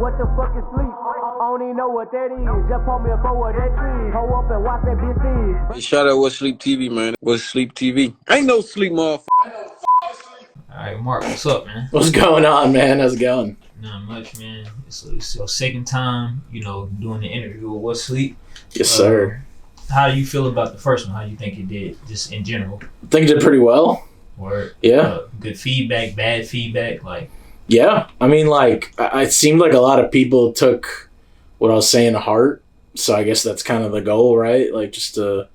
What the fuck is sleep? I don't even know what that is. Just pull me up over that tree. Hold up and watch that bitch feed. Shout out What Sleep TV, man. What Sleep TV? Ain't no sleep, motherfucker. All right, Mark, what's up, man? What's going on, man? How's it going? Not much, man. It's your second time, doing the interview with What Sleep. Yes, sir. How do you feel about the first one? How do you think it did, just in general? I think it did pretty well. Or yeah, good feedback, bad feedback, like. Yeah, I mean, like, it seemed like a lot of people took what I was saying to heart. So I guess that's kind of the goal, right? Like, just to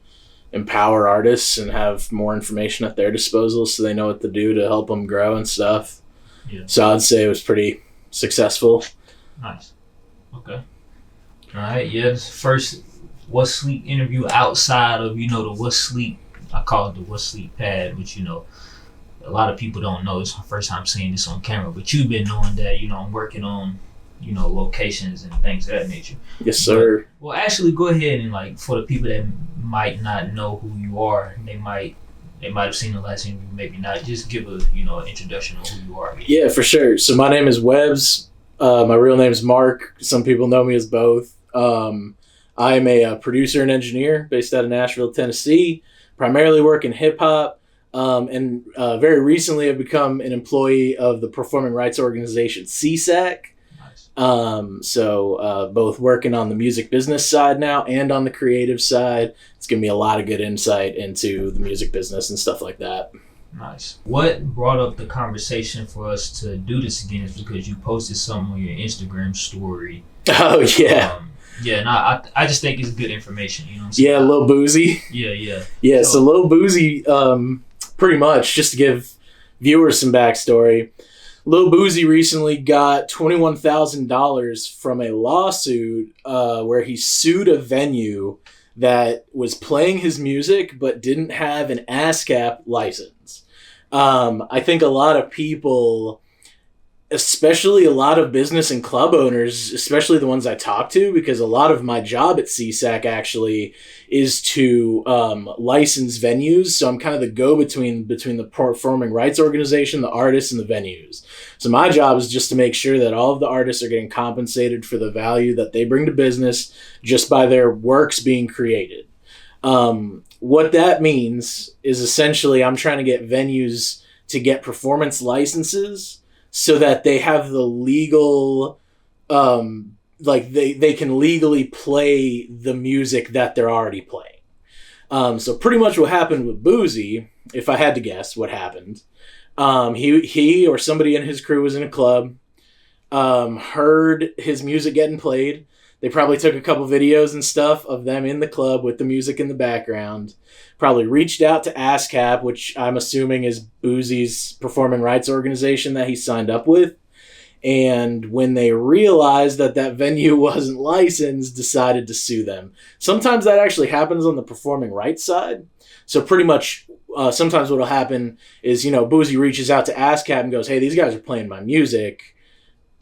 empower artists and have more information at their disposal so they know what to do to help them grow and stuff. Yeah. So I'd say it was pretty successful. Nice. Okay. All right. Yeah. This first What Sleep interview outside of, the What Sleep, I call it the What Sleep pad, which, a lot of people don't know. It's my first time seeing this on camera, but you've been knowing that, I'm working on, locations and things of that nature. Yes, sir. But, well, actually, go ahead and, like, for the people that might not know who you are, they might have seen the last interview, maybe not. Just give a, an introduction of who you are. Yeah, for sure. So my name is Webbs. My real name is Mark. Some people know me as both. I am a producer and engineer based out of Nashville, Tennessee. Primarily work in hip hop. And very recently I've become an employee of the performing rights organization SESAC. Nice. So both working on the music business side now and on the creative side. It's given me a lot of good insight into the music business and stuff like that. Nice. What brought up the conversation for us to do this again is because you posted something on your Instagram story. Oh, yeah. Yeah, and I just think it's good information, you know what I'm saying? Yeah, Lil Boosie. Yeah. Yeah, so Lil Boosie, pretty much, just to give viewers some backstory, Lil Boosie recently got $21,000 from a lawsuit where he sued a venue that was playing his music but didn't have an ASCAP license. I think a lot of people, especially a lot of business and club owners, especially the ones I talk to, because a lot of my job at SESAC actually is to license venues. So I'm kind of the go-between between the performing rights organization, the artists, and the venues. So my job is just to make sure that all of the artists are getting compensated for the value that they bring to business just by their works being created. What that means is essentially I'm trying to get venues to get performance licenses so that they have the legal, they can legally play the music that they're already playing. So pretty much what happened with Boosie, if I had to guess what happened, he or somebody in his crew was in a club, heard his music getting played. They probably took a couple videos and stuff of them in the club with the music in the background. Probably reached out to ASCAP, which I'm assuming is Boosie's performing rights organization that he signed up with. And when they realized that that venue wasn't licensed, decided to sue them. Sometimes that actually happens on the performing rights side. So pretty much sometimes what will happen is, Boosie reaches out to ASCAP and goes, hey, these guys are playing my music.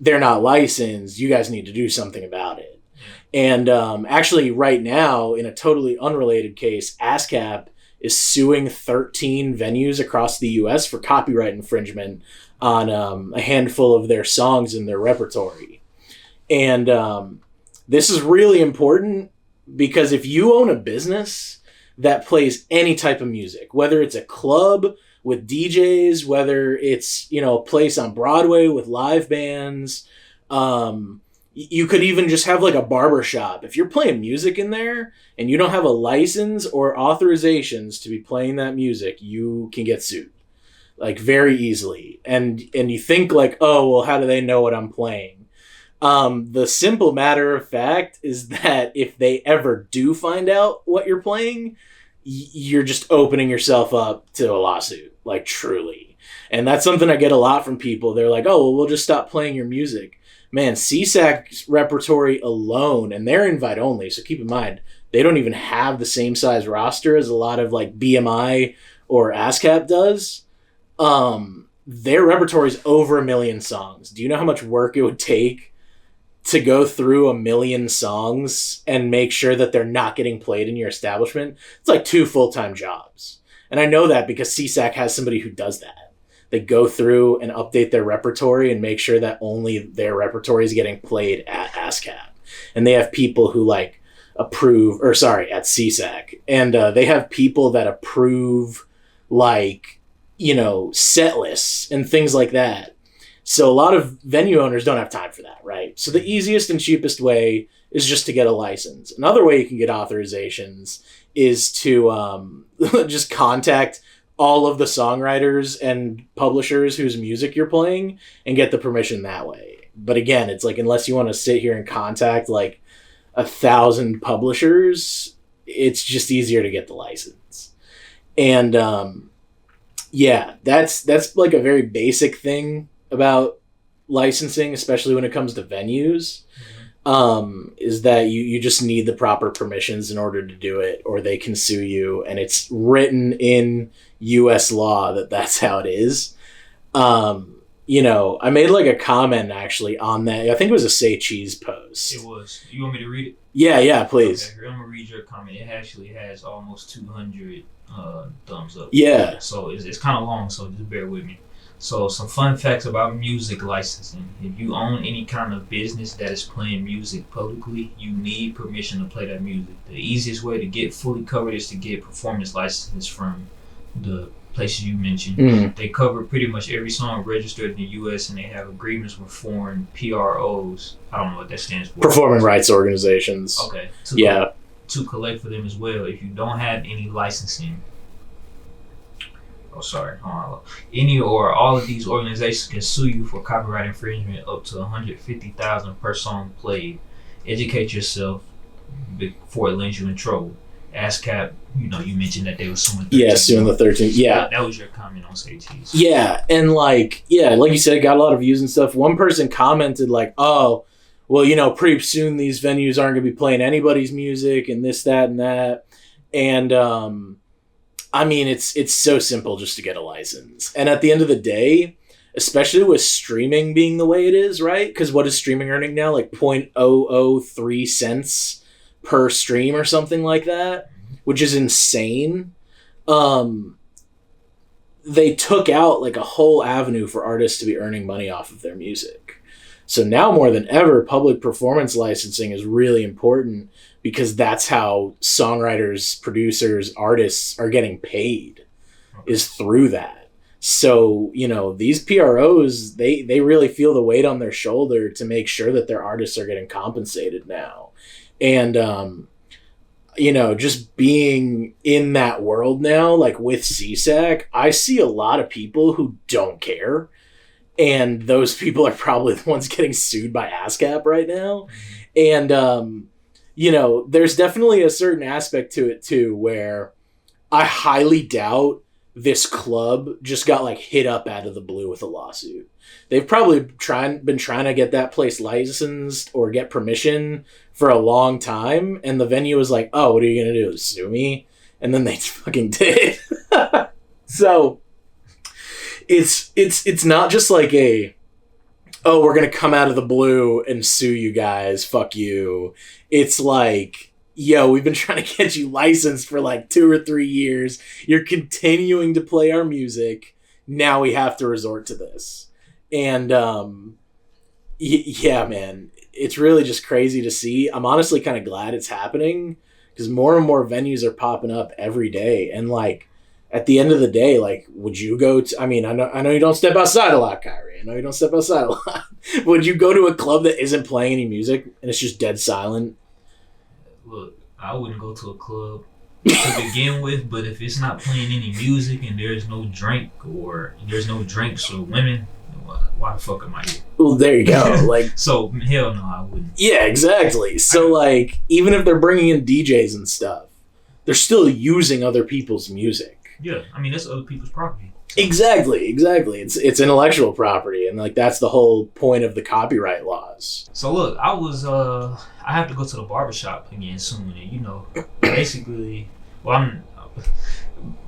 They're not licensed. You guys need to do something about it. And actually right now, in a totally unrelated case, ASCAP is suing 13 venues across the U.S. for copyright infringement on a handful of their songs in their repertory. And this is really important because if you own a business that plays any type of music, whether it's a club with DJs, whether it's, a place on Broadway with live bands, you could even just have like a barbershop. If you're playing music in there and you don't have a license or authorizations to be playing that music, you can get sued like very easily. And you think like, oh, well, how do they know what I'm playing? The simple matter of fact is that if they ever do find out what you're playing, you're just opening yourself up to a lawsuit, like truly. And that's something I get a lot from people. They're like, oh, well, we'll just stop playing your music. Man, SESAC's repertory alone, and they're invite only, so keep in mind, they don't even have the same size roster as a lot of like BMI or ASCAP does. Their repertory is over 1 million songs. Do you know how much work it would take to go through 1 million songs and make sure that they're not getting played in your establishment? It's like 2 full-time jobs. And I know that because SESAC has somebody who does that. They go through and update their repertory and make sure that only their repertory is getting played at ASCAP. And they have people who like approve, or sorry, at SESAC. And they have people that approve like, you know, set lists and things like that. So a lot of venue owners don't have time for that, right? So the easiest and cheapest way is just to get a license. Another way you can get authorizations is to just contact all of the songwriters and publishers whose music you're playing and get the permission that way. But again, it's like, unless you want to sit here and contact like 1,000 publishers, it's just easier to get the license. And yeah, that's like a very basic thing about licensing, especially when it comes to venues, is that you just need the proper permissions in order to do it, or they can sue you. And it's written in U.S. law that that's how it is. You know, I made like a comment actually on that. I think it was a Say Cheese post. It was. You want me to read it? Yeah, please. Okay, I'm gonna read your comment. It actually has almost 200 thumbs up. Yeah. So it's kind of long, so just bear with me. So some fun facts about music licensing. If you own any kind of business that is playing music publicly, you need permission to play that music. The easiest way to get fully covered is to get performance licenses from the places you mentioned. They cover pretty much every song registered in the U.S. and they have agreements with foreign PROs. I don't know what that stands for. Performing rights organizations. Okay. To collect for them as well. If you don't have any licensing, any or all of these organizations can sue you for copyright infringement up to $150,000 per song played. Educate yourself before it lands you in trouble. ASCAP, you know, you mentioned that they were suing. Suing the 13. Yeah, that was your comment on Say Cheese. Yeah, and like you said, it got a lot of views and stuff. One person commented like, "Oh, well, you know, pretty soon these venues aren't going to be playing anybody's music and this, that, and that." And I mean, it's so simple just to get a license. And at the end of the day, especially with streaming being the way it is, right? Because what is streaming earning now? Like 0.003 cents per stream or something like that, which is insane. They took out like a whole avenue for artists to be earning money off of their music. So now more than ever, public performance licensing is really important, because that's how songwriters, producers, artists are getting paid, is through that. So, you know, these PROs, they really feel the weight on their shoulder to make sure that their artists are getting compensated now. And, you know, just being in that world now, like with SESAC, I see a lot of people who don't care. And those people are probably the ones getting sued by ASCAP right now. And, you know, there's definitely a certain aspect to it too, where I highly doubt this club just got like hit up out of the blue with a lawsuit. They've probably been trying to get that place licensed or get permission for a long time. And the venue was like, "Oh, what are you going to do? Sue me?" And then they fucking did. So it's not just like oh, we're going to come out of the blue and sue you guys. Fuck you. It's like, yo, we've been trying to get you licensed for like 2 or 3 years. You're continuing to play our music. Now we have to resort to this. And, yeah, man, it's really just crazy to see. I'm honestly kind of glad it's happening, because more and more venues are popping up every day. And like, at the end of the day, like, would you go to, I mean, I know you don't step outside a lot, Kyrie. I know you don't step outside a lot. Would you go to a club that isn't playing any music and it's just dead silent? Look, I wouldn't go to a club to begin with, but if it's not playing any music and there's no drink or there's no drinks or women, why the fuck am I here? Well, there you go. Like, so hell no, I wouldn't. Yeah, exactly. So like, even if they're bringing in DJs and stuff, they're still using other people's music. Yeah, I mean, that's other people's property. So. Exactly. It's intellectual property, and like that's the whole point of the copyright laws. So look, I have to go to the barbershop again soon, and you know, basically, for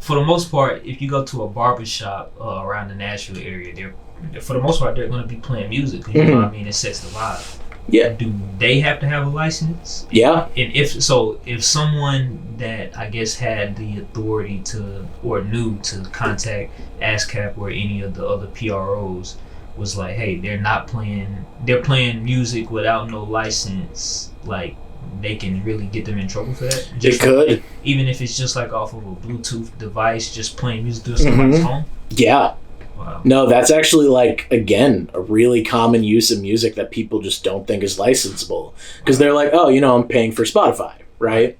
the most part, if you go to a barbershop around the Nashville area, for the most part, they're going to be playing music. You know what I mean? It sets the vibe. Yeah. Do they have to have a license? Yeah. And if someone that I guess had the authority to or knew to contact ASCAP or any of the other PROs was like, hey, they're playing music without no license, like they can really get them in trouble for that. They could. Even if it's just like off of a Bluetooth device, just playing music through somebody's home. Yeah. Wow. No, that's actually like, again, a really common use of music that people just don't think is licensable. Because they're like, oh, I'm paying for Spotify, right?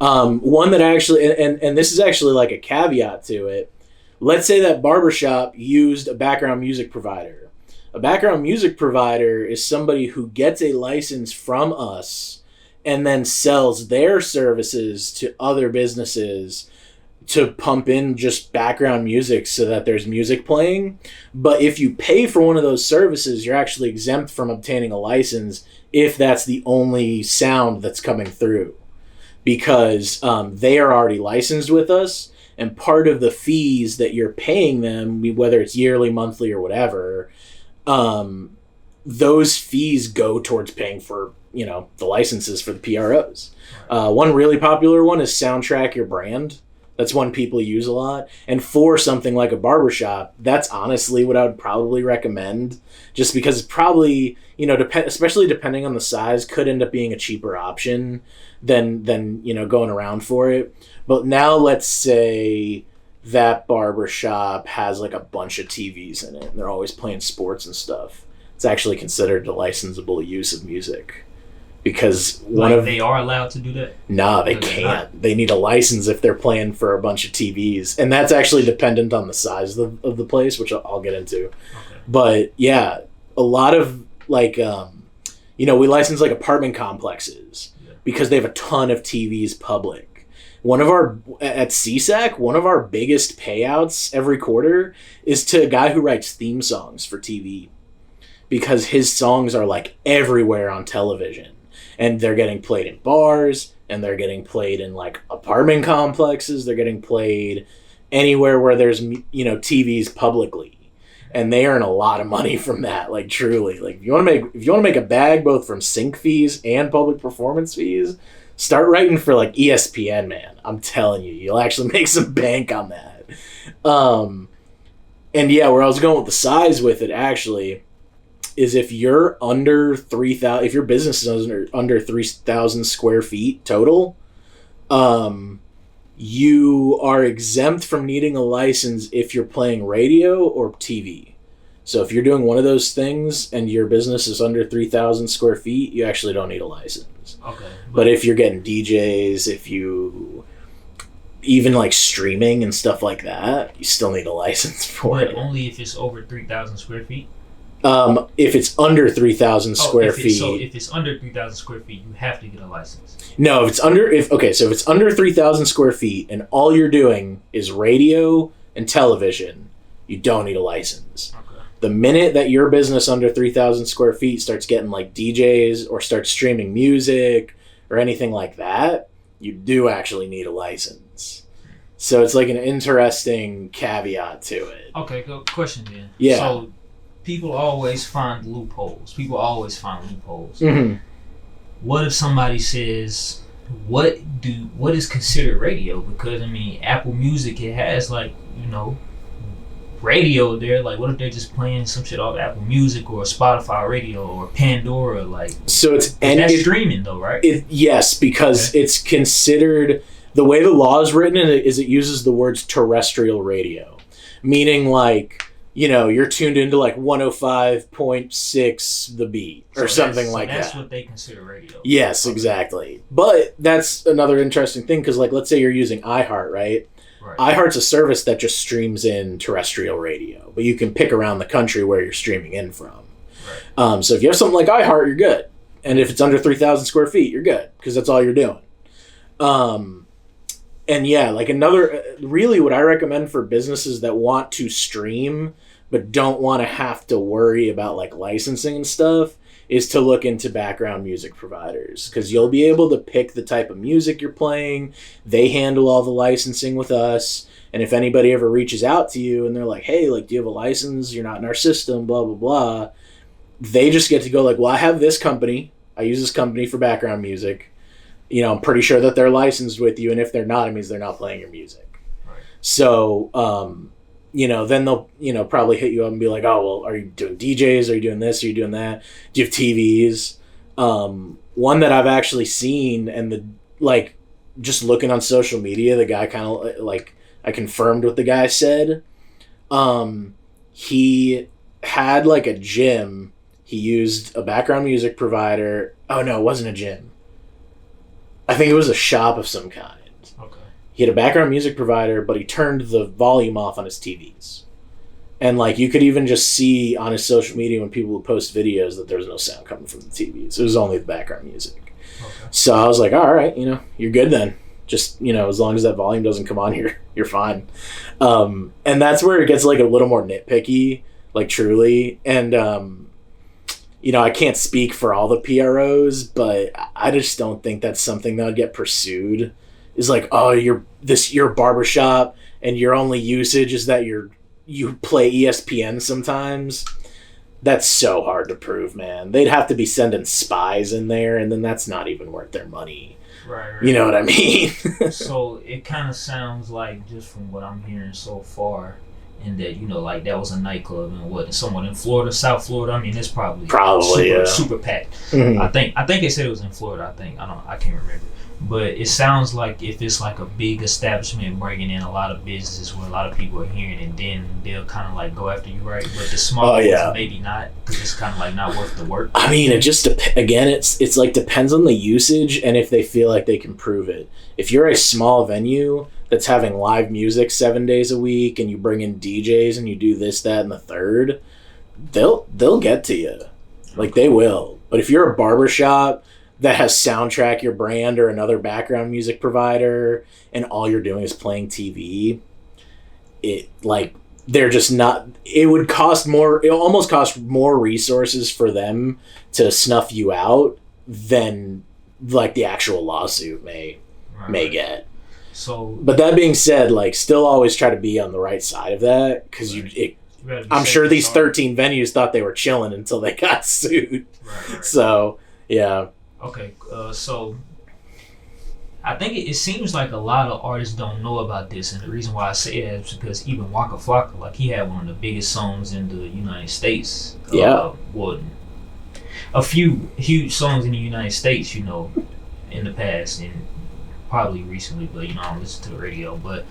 One that actually, and this is actually like a caveat to it. Let's say that barbershop used a background music provider. A background music provider is somebody who gets a license from us and then sells their services to other businesses to pump in just background music so that there's music playing. But if you pay for one of those services, you're actually exempt from obtaining a license if that's the only sound that's coming through. Because they are already licensed with us, and part of the fees that you're paying them, whether it's yearly, monthly, or whatever, those fees go towards paying for, the licenses for the PROs. One really popular one is Soundtrack Your Brand. That's one people use a lot. And for something like a barbershop, that's honestly what I would probably recommend, just because it's probably, especially depending on the size, could end up being a cheaper option than going around for it. But now let's say that barbershop has like a bunch of TVs in it and they're always playing sports and stuff. It's actually considered a licensable use of music. Because they are allowed to do that? Nah, they can't. They need a license if they're playing for a bunch of TVs. And that's actually dependent on the size of the place, which I'll get into. Okay. But yeah, a lot of like, we license like apartment complexes because they have a ton of TVs public. At SESAC, one of our biggest payouts every quarter is to a guy who writes theme songs for TV, because his songs are like everywhere on television. And they're getting played in bars, and they're getting played in like apartment complexes. They're getting played anywhere where there's TVs publicly, and they earn a lot of money from that. Like truly, like if you want to make a bag both from sync fees and public performance fees, start writing for like ESPN, man. I'm telling you, you'll actually make some bank on that. And yeah, where I was going with the size with it actually is if you're under 3,000, if your business is under 3,000 square feet total, you are exempt from needing a license if you're playing radio or TV. So if you're doing one of those things and your business is under 3,000 square feet, you actually don't need a license. Okay. But if you're getting DJs, if you even like streaming and stuff like that, you still need a license for it. Only if it's over 3,000 square feet? If it's under 3,000 square feet. So if it's under 3,000 square feet, you have to get a license. No, if it's under 3,000 square feet and all you're doing is radio and television, you don't need a license. Okay. The minute that your business under 3,000 square feet starts getting like DJs or starts streaming music or anything like that, you do actually need a license. So it's like an interesting caveat to it. Okay, good question then. Yeah. So people always find loopholes. Mm-hmm. What if somebody says, what is considered radio? Because I mean, Apple Music, it has like, radio there. Like, what if they're just playing some shit off Apple Music or Spotify radio or Pandora? Like, so that's streaming though, right? Yes, because it's considered, the way the law is written is it uses the words terrestrial radio, meaning like, you're tuned into like 105.6 The Beat or something like that. That's what they consider radio. Yes, okay. Exactly. But that's another interesting thing because, like, let's say you're using iHeart, right? iHeart's a service that just streams in terrestrial radio, but you can pick around the country where you're streaming in from. Right. So if you have something like iHeart, you're good. And if it's under 3,000 square feet, you're good because that's all you're doing. And yeah, like really what I recommend for businesses that want to stream but don't want to have to worry about like licensing and stuff is to look into background music providers, because you'll be able to pick the type of music you're playing. They handle all the licensing with us. And if anybody ever reaches out to you and they're like, hey, like, do you have a license? You're not in our system, blah, blah, blah. they just get to go like, well, I have this company. I use this company for background music. You know, I'm pretty sure that they're licensed with you, and if they're not, it means they're not playing your music. Right. So, you know, then they'll, you know, probably hit you up and be like, oh, well, are you doing DJs? Are you doing this? Are you doing that? Do you have TVs? One that I've actually seen, and just looking on social media, the guy kind of like, I confirmed what the guy said. He had like a gym. He used a background music provider. Oh no, it wasn't a gym. I think it was a shop of some kind. Okay. He had a background music provider, but he turned the volume off on his TVs. And like you could even just see on his social media when people would post videos that there was no sound coming from the TVs. It was only the background music. Okay. So I was like, all right, you know, you're good then. Just, you know, as long as that volume doesn't come on here, you're fine. And that's where it gets like a little more nitpicky, like truly. And, you know, I can't speak for all the PROs, but I just don't think that's something that would get pursued. Is like, oh, you're a barbershop and your only usage is that you play ESPN sometimes. That's so hard to prove, man. They'd have to be sending spies in there, and then that's not even worth their money. Right. You know what I mean? So it kind of sounds like, just from what I'm hearing so far, and that, you know, like that was a nightclub and someone in Florida, South Florida. I mean, it's probably super packed. Mm-hmm. I think they said it was in Florida. I can't remember. But it sounds like if it's like a big establishment bringing in a lot of businesses where a lot of people are hearing it, then they'll kind of like go after you, right? But the small ones, maybe not, because it's kind of like not worth the work. I mean, it just again, it's like depends on the usage and if they feel like they can prove it. If you're a small venue that's having live music 7 days a week and you bring in DJs and you do this, that, and the third, they'll get to you, like they will. But if you're a barbershop that has Soundtrack, your brand, or another background music provider, and all you're doing is playing TV, they're just not. It would cost more. It almost cost more resources for them to snuff you out than like the actual lawsuit may get. So, but that being said, like, still always try to be on the right side of that, because I'm sure these 13 venues thought they were chilling until they got sued. Right. So yeah. Okay, so I think it seems like a lot of artists don't know about this, and the reason why I say that is because even Waka Flocka, like, he had one of the biggest songs in the United States. A few huge songs in the United States, you know, in the past, and probably recently, but, you know, I don't listen to the radio, but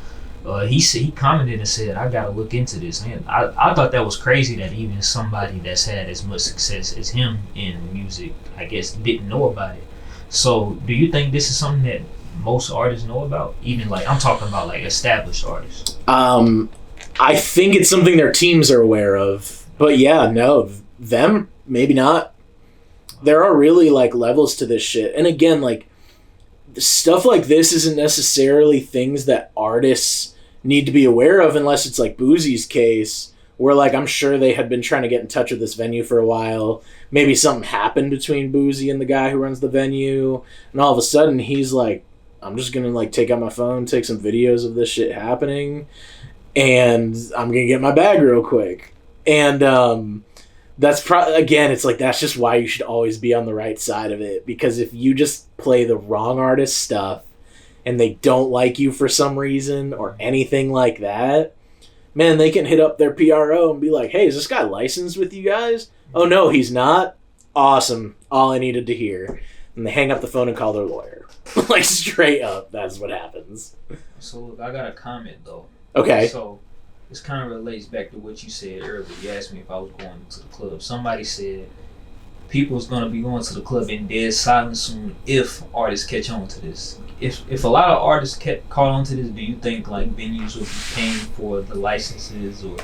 he commented and said, I gotta look into this. And I thought that was crazy that even somebody that's had as much success as him in music, I guess, didn't know about it. So do you think this is something that most artists know about? Even like, I'm talking about like established artists. I think it's something their teams are aware of, but yeah, no, them, maybe not. There are really like levels to this shit. And again, like, stuff like this isn't necessarily things that artists need to be aware of unless it's like Boosie's case, where like I'm sure they had been trying to get in touch with this venue for a while. Maybe something happened between Boosie and the guy who runs the venue, and all of a sudden he's like, I'm just gonna like take out my phone, take some videos of this shit happening, and I'm gonna get my bag real quick. And that's again, it's like, that's just why you should always be on the right side of it, because if you just play the wrong artist stuff and they don't like you for some reason or anything like that, man, they can hit up their PRO and be like, hey, is this guy licensed with you guys? Oh no, he's not? Awesome. All I needed to hear. And they hang up the phone and call their lawyer. Like, straight up, that's what happens. So look, I got a comment though. Okay. So this kind of relates back to what you said earlier. You asked me if I was going to the club. Somebody said people's going to be going to the club in dead silence soon if artists catch on to this. If a lot of artists caught on to this, do you think like venues will be paying for the licenses, or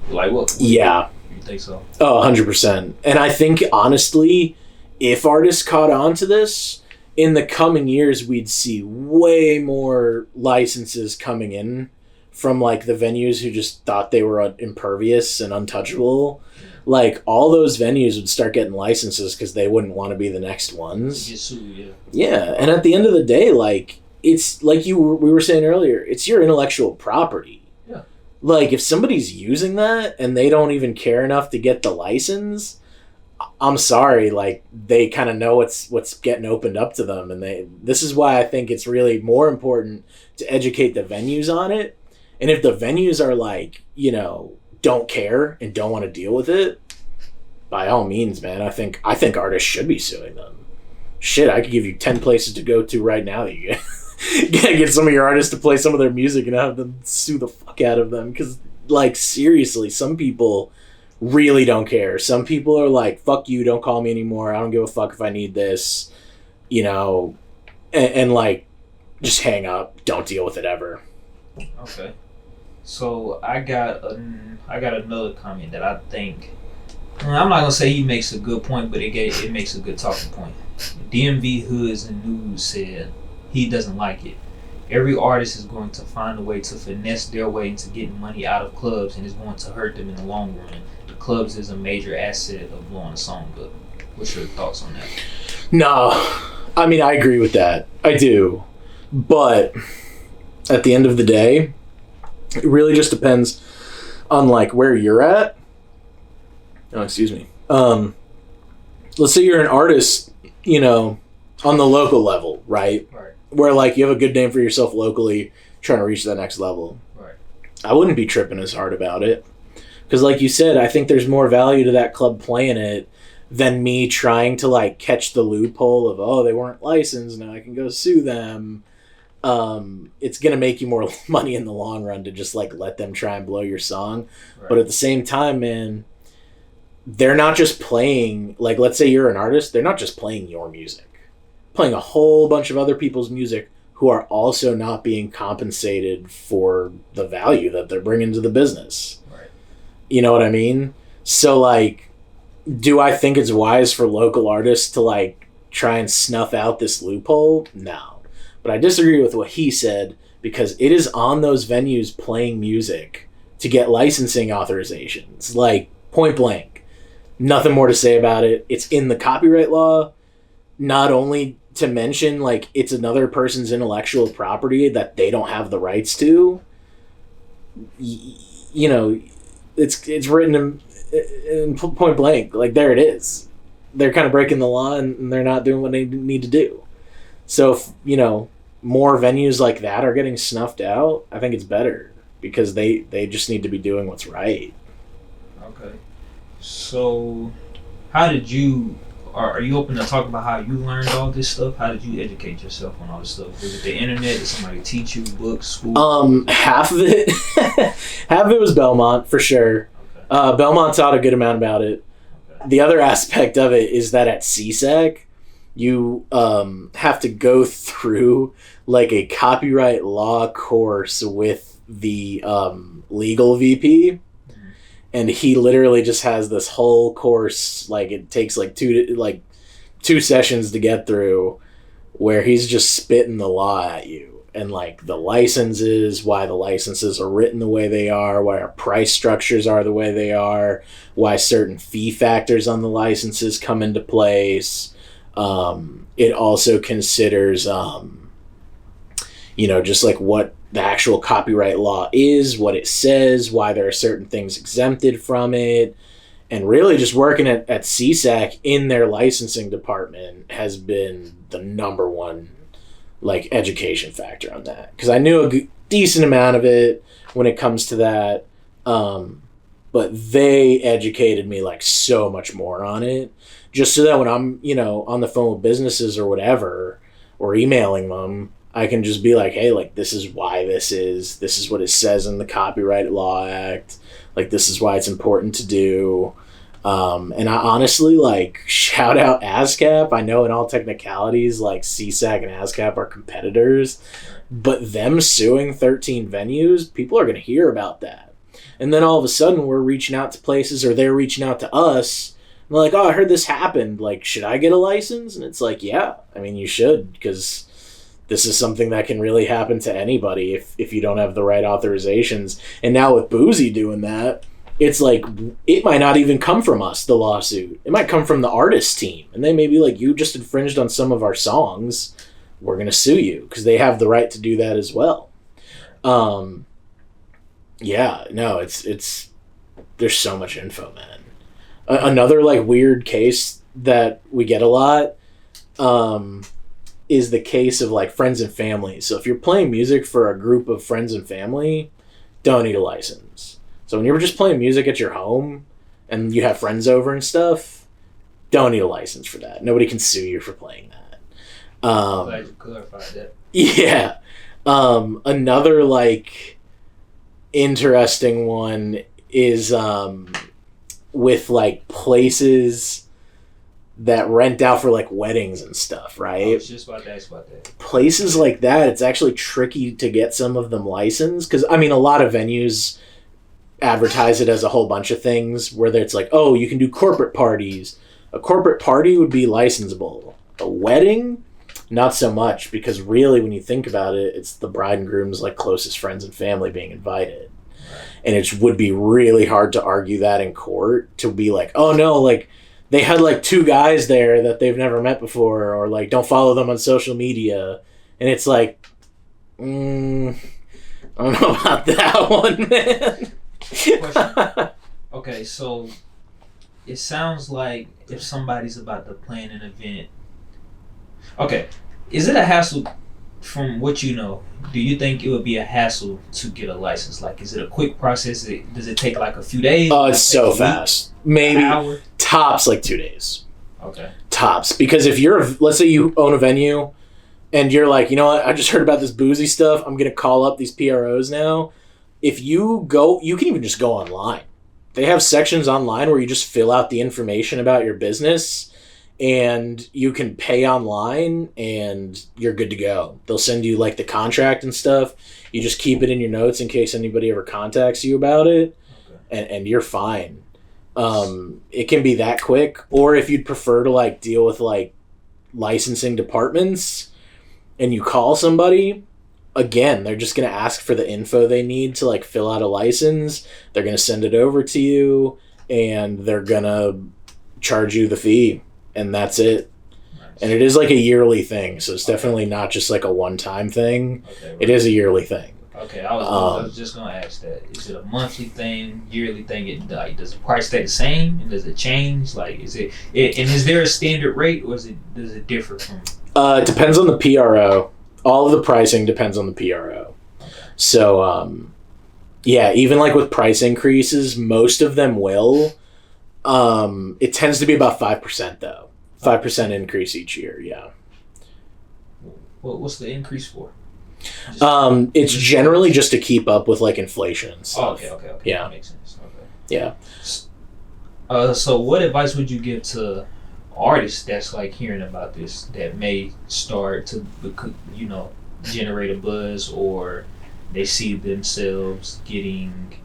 like what? Yeah. You think so? Oh, 100%. And I think, honestly, if artists caught on to this, in the coming years, we'd see way more licenses coming in from like the venues who just thought they were impervious and untouchable. Like, all those venues would start getting licenses because they wouldn't want to be the next ones. Get sued, yeah. Yeah, and at the end of the day, like, it's like we were saying earlier, it's your intellectual property. Yeah. Like, if somebody's using that and they don't even care enough to get the license, I'm sorry, like they kind of know what's getting opened up to them, and this is why I think it's really more important to educate the venues on it. And if the venues are like, you know, don't care and don't want to deal with it, by all means, man, I think artists should be suing them. Shit, I could give you 10 places to go to right now that you get some of your artists to play some of their music and have them sue the fuck out of them. Because, like, seriously, some people really don't care. Some people are like, fuck you, don't call me anymore. I don't give a fuck if I need this, you know, and like, just hang up. Don't deal with it ever. Okay. So I got another comment that I think, I'm not gonna say he makes a good point, but it makes a good talking point. DMV Hoods and News said he doesn't like it. Every artist is going to find a way to finesse their way into getting money out of clubs, and it's going to hurt them in the long run. The clubs is a major asset of blowing a song up. What's your thoughts on that? No, I mean, I agree with that. I do. But at the end of the day, it really just depends on like where you're at. Oh, excuse me. Let's say you're an artist, you know, on the local level, right? Right. Where like you have a good name for yourself locally, trying to reach that next level. Right. I wouldn't be tripping as hard about it. Because like you said, I think there's more value to that club playing it than me trying to like catch the loophole of, oh, they weren't licensed, now I can go sue them. It's going to make you more money in the long run to just like let them try and blow your song. Right. But at the same time, man, they're not just playing, like, let's say you're an artist, they're not just playing your music. Playing a whole bunch of other people's music who are also not being compensated for the value that they're bringing to the business. Right. You know what I mean? So, like, do I think it's wise for local artists to, like, try and snuff out this loophole? No. But I disagree with what he said, because it is on those venues playing music to get licensing authorizations. Like, point blank. Nothing more to say about it. It's in the copyright law. Not only to mention, like, it's another person's intellectual property that they don't have the rights to. You know, it's written in point blank. Like, there it is. They're kind of breaking the law, and they're not doing what they need to do. So, if, you know, more venues like that are getting snuffed out, I think it's better, because they just need to be doing what's right. Okay. So, how did you, are you open to talk about how you learned all this stuff? How did you educate yourself on all this stuff? Was it the internet? Did somebody teach you, books, school? Half of it, half of it was Belmont, for sure. Okay. Belmont taught a good amount about it. Okay. The other aspect of it is that at SESAC, you have to go through like a copyright law course with the legal VP. And he literally just has this whole course, like it takes like two sessions to get through, where he's just spitting the law at you, and like the licenses, why the licenses are written the way they are, why our price structures are the way they are, why certain fee factors on the licenses come into place. It also considers, you know, just like what the actual copyright law is, what it says, why there are certain things exempted from it. And really just working at SESAC in their licensing department has been the number one like education factor on that. Because I knew a decent amount of it when it comes to that. But they educated me like so much more on it, just so that when I'm, you know, on the phone with businesses or whatever, or emailing them, I can just be like, hey, like, this is why this is what it says in the Copyright Law Act. Like, this is why it's important to do. And I honestly, like, shout out ASCAP. I know in all technicalities, like, SESAC and ASCAP are competitors, but them suing 13 venues, people are going to hear about that. And then all of a sudden we're reaching out to places, or they're reaching out to us. And they're like, oh, I heard this happened. Like, should I get a license? And it's like, yeah, I mean, you should, because this is something that can really happen to anybody if you don't have the right authorizations. And now with Boosie doing that, it's like, it might not even come from us, the lawsuit. It might come from the artist team. And they may be like, you just infringed on some of our songs. We're going to sue you, because they have the right to do that as well. Yeah, no, it's there's so much info, man. Another like weird case that we get a lot is the case of like friends and family. So if you're playing music for a group of friends and family, don't need a license. So when you're just playing music at your home and you have friends over and stuff, don't need a license for that. Nobody can sue you for playing that. Glad you clarified that. Yeah. Another like interesting one is with like places that rent out for like weddings and stuff, right? I was just about to ask about that. Places like that, it's actually tricky to get some of them licensed because I mean a lot of venues advertise it as a whole bunch of things where it's like, oh, you can do corporate parties. A corporate party would be licensable. A wedding, not so much, because really when you think about it, it's the bride and groom's like closest friends and family being invited. Right. And it would be really hard to argue that in court, to be like, oh no, like they had like 2 guys there that they've never met before, or like don't follow them on social media. And it's like, I don't know about that one, man. Question. Okay, so it sounds like if somebody's about to plan an event. Okay, is it a hassle from what you know? Do you think it would be a hassle to get a license? Like, is it a quick process? Does it take like a few days? Oh, it's so fast. Maybe an hour? Tops like 2 days. Okay. Tops. Because if you're, let's say you own a venue and you're like, you know what, I just heard about this Boosie stuff. I'm going to call up these PROs now. If you go, you can even just go online. They have sections online where you just fill out the information about your business and you can pay online and you're good to go. They'll send you like the contract and stuff. You just keep it in your notes in case anybody ever contacts you about it. Okay. And you're fine. It can be that quick. Or if you'd prefer to like deal with like licensing departments and you call somebody, again, they're just going to ask for the info they need to like fill out a license. They're going to send it over to you and they're going to charge you the fee. And that's it. Nice. And it is like a yearly thing. So it's definitely not just like a one-time thing. Okay, right. It is a yearly thing. Okay, I was just going to ask that. Is it a monthly thing, yearly thing? Does the price stay the same? And does it change? Like, is it and is there a standard rate or does it differ from? It depends on the PRO. All of the pricing depends on the PRO. Okay. So, yeah, even like with price increases, most of them will. It tends to be about 5% though. 5% increase each year, yeah. What's the increase for? It's generally just to keep up with like inflation and stuff. Oh, okay. Yeah. That makes sense. Okay. Yeah. So what advice would you give to artists that's like hearing about this that may start to, you know, generate a buzz, or they see themselves getting,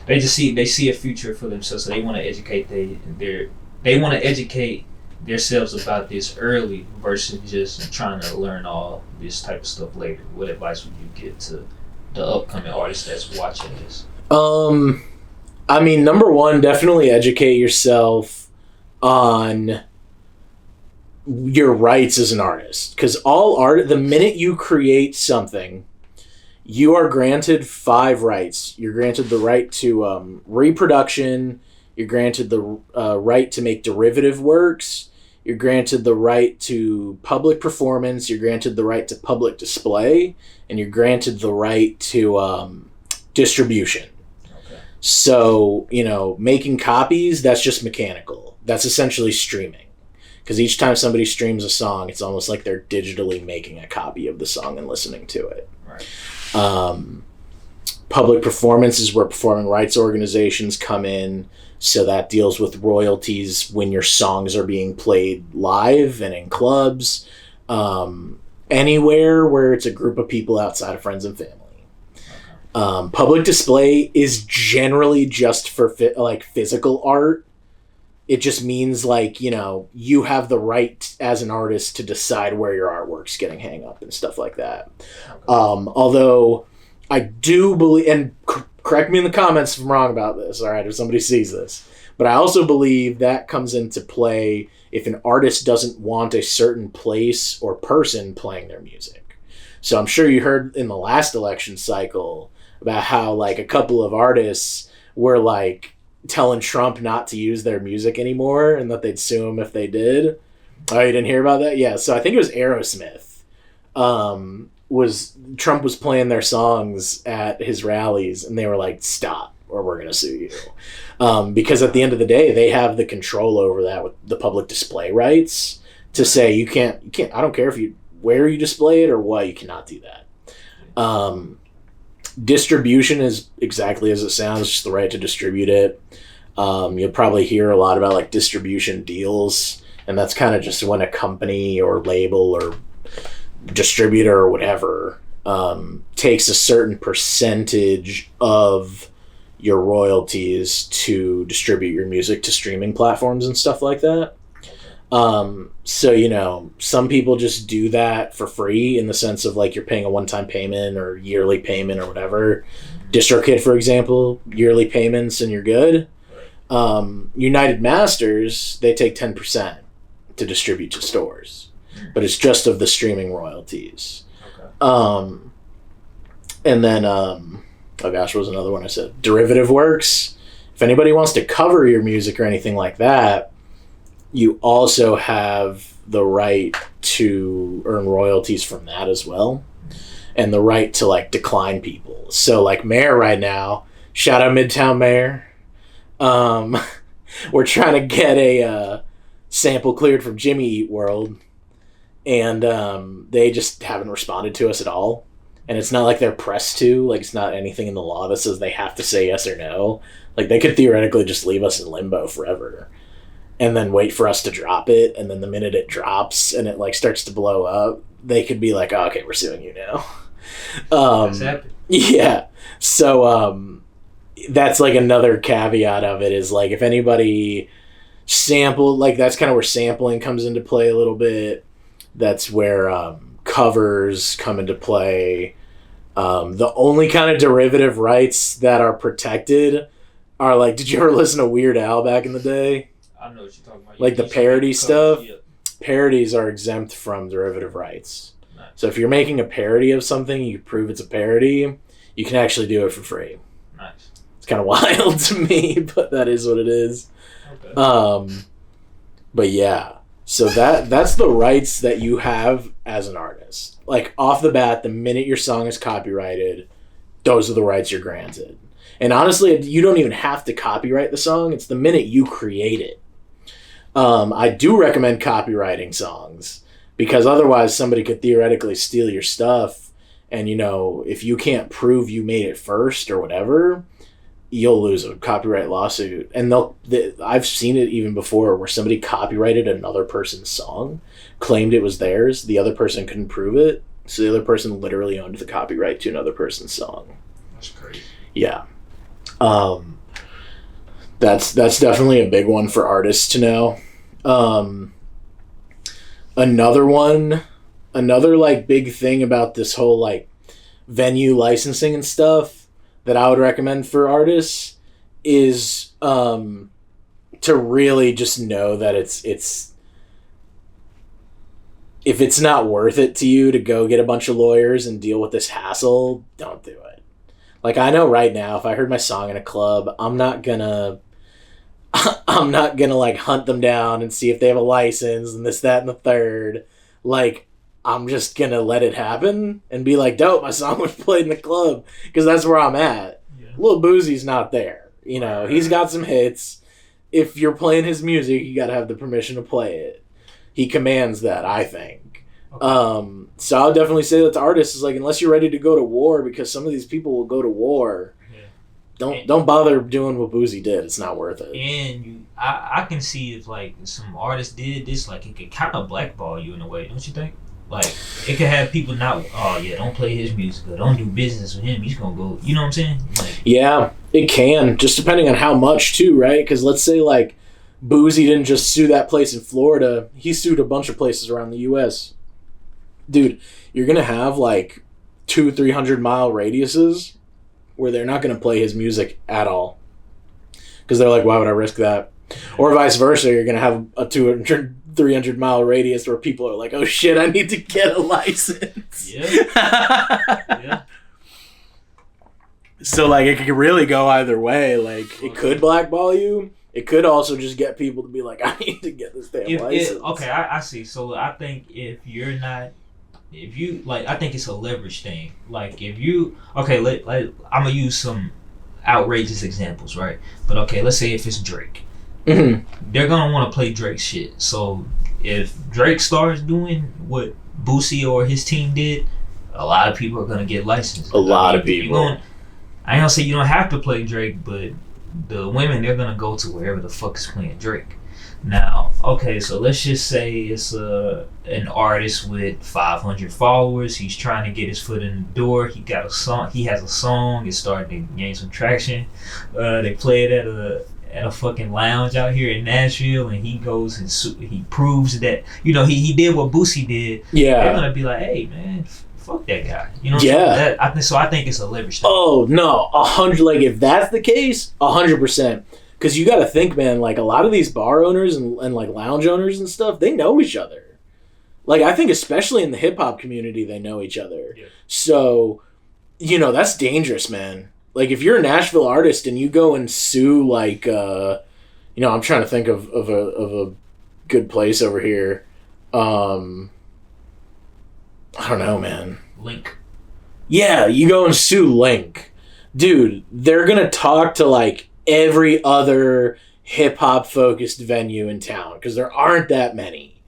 they see a future for themselves, so they want to educate they want to educate themselves about this early versus just trying to learn all this type of stuff later? What advice would you give to the upcoming artist that's watching this? I mean, number one, definitely educate yourself on your rights as an artist, because the minute you create something, you are granted 5 rights. You're granted the right to reproduction. You're granted the right to make derivative works. You're granted the right to public performance. You're granted the right to public display. And you're granted the right to distribution. Okay. So, you know, making copies, that's just mechanical. That's essentially streaming. Because each time somebody streams a song, it's almost like they're digitally making a copy of the song and listening to it. Right. Public performance is where performing rights organizations come in. So that deals with royalties when your songs are being played live and in clubs. Anywhere where it's a group of people outside of friends and family. Okay. Public display is generally just for physical art. It just means like, you know, you have the right as an artist to decide where your artwork's getting hang up and stuff like that. Okay. Although I do believe, and correct me in the comments if I'm wrong about this, all right, if somebody sees this, but I also believe that comes into play if an artist doesn't want a certain place or person playing their music. So I'm sure you heard in the last election cycle about how like a couple of artists were like telling Trump not to use their music anymore and that they'd sue him if they did. Oh, you didn't hear about that? Yeah, so I think it was Aerosmith. Trump was playing their songs at his rallies, and they were like, stop, or we're going to sue you. Because at the end of the day, they have the control over that with the public display rights to say you can't, I don't care where you display it or what, you cannot do that. Distribution is exactly as it sounds, just the right to distribute it. You'll probably hear a lot about like distribution deals, and that's kind of just when a company or label or distributor or whatever takes a certain percentage of your royalties to distribute your music to streaming platforms and stuff like that. So, some people just do that for free in the sense of like you're paying a one-time payment or yearly payment or whatever. DistroKid, for example, yearly payments and you're good. United Masters, they take 10% to distribute to stores, but it's just of the streaming royalties. Okay. And then, oh gosh, what was another one I said? Derivative works. If anybody wants to cover your music or anything like that, you also have the right to earn royalties from that as well, and the right to like decline people. So like Mayr right now, shout out Midtwn Mayr. We're trying to get a sample cleared from Jimmy Eat World, and they just haven't responded to us at all. And it's not like they're pressed to, like it's not anything in the law that says they have to say yes or no. Like they could theoretically just leave us in limbo forever and then wait for us to drop it, and then the minute it drops and it like starts to blow up, they could be like, oh, okay, we're suing you now. Yeah. So that's like another caveat of it is like if anybody sampled, like that's kind of where sampling comes into play a little bit. That's where covers come into play. The only kind of derivative rights that are protected are like, did you ever listen to Weird Al back in the day? I know what you're talking about. Like the parody stuff. Yeah. Parodies are exempt from derivative rights. Nice. So if you're making a parody of something, you prove it's a parody, you can actually do it for free. Nice. It's kind of wild to me, but that is what it is. Okay. But yeah, so that's the rights that you have as an artist. Like off the bat, the minute your song is copyrighted, those are the rights you're granted. And honestly, you don't even have to copyright the song. It's the minute you create it. I do recommend copywriting songs because otherwise somebody could theoretically steal your stuff. And, if you can't prove you made it first or whatever, you'll lose a copyright lawsuit. And I've seen it even before where somebody copyrighted another person's song, claimed it was theirs. The other person couldn't prove it. So the other person literally owned the copyright to another person's song. That's crazy. Yeah. That's definitely a big one for artists to know. Another like big thing about this whole like venue licensing and stuff that I would recommend for artists is to really just know that it's if it's not worth it to you to go get a bunch of lawyers and deal with this hassle, don't do it. Like I know right now, if I heard my song in a club, I'm not gonna like hunt them down and see if they have a license and this, that, and the third. Like, I'm just gonna let it happen and be like, dope, my song was played in the club, because that's where I'm at. Yeah. Lil Boosie's not there. He's got some hits. If you're playing his music, you gotta have the permission to play it. He commands that, I think. Okay. So I'll definitely say that to artists is like, unless you're ready to go to war, because some of these people will go to war. Don't bother doing what Boosie did. It's not worth it. And I can see if like some artist did this, like it could kind of blackball you in a way, don't you think? Like it could have people not, oh yeah, don't play his music or don't do business with him. He's gonna go. You know what I'm saying? Like, yeah, it can. Just depending on how much too, right? Because let's say like Boosie didn't just sue that place in Florida. He sued a bunch of places around the U.S. Dude, you're gonna have like 200-300 mile radiuses where they're not going to play his music at all. Because they're like, why would I risk that? Or vice versa, you're going to have a 200-300 mile radius where people are like, oh shit, I need to get a license. Yeah. Yeah. So, like, it could really go either way. Like, it could blackball you. It could also just get people to be like, I need to get this damn license. I see. So, I think I think it's a leverage thing. Like, if you, I'm going to use some outrageous examples, right? But, okay, let's say if it's Drake. Mm-hmm. They're going to want to play Drake's shit. So, if Drake starts doing what Boosie or his team did, a lot of people are going to get licensed. A lot of people. I ain't going to say you don't have to play Drake, but the women, they're going to go to wherever the fuck is playing Drake. Now, okay, so let's just say it's an artist with 500 followers. He's trying to get his foot in the door. He has a song. It's starting to gain some traction. They play it at a fucking lounge out here in Nashville, and he goes and he proves that, he did what Boosie did. Yeah. They're going to be like, hey, man, fuck that guy. You know what I'm saying? I think it's a leverage thing. Oh, no. 100. Like, if that's the case, 100%. Because you got to think, man, like, a lot of these bar owners and like, lounge owners and stuff, they know each other. Like, I think especially in the hip-hop community, they know each other. Yeah. So, that's dangerous, man. Like, if you're a Nashville artist and you go and sue, like, I'm trying to think of a good place over here. I don't know, man. Link. Yeah, you go and sue Link. Dude, they're going to talk to, like, every other hip-hop focused venue in town, because there aren't that many.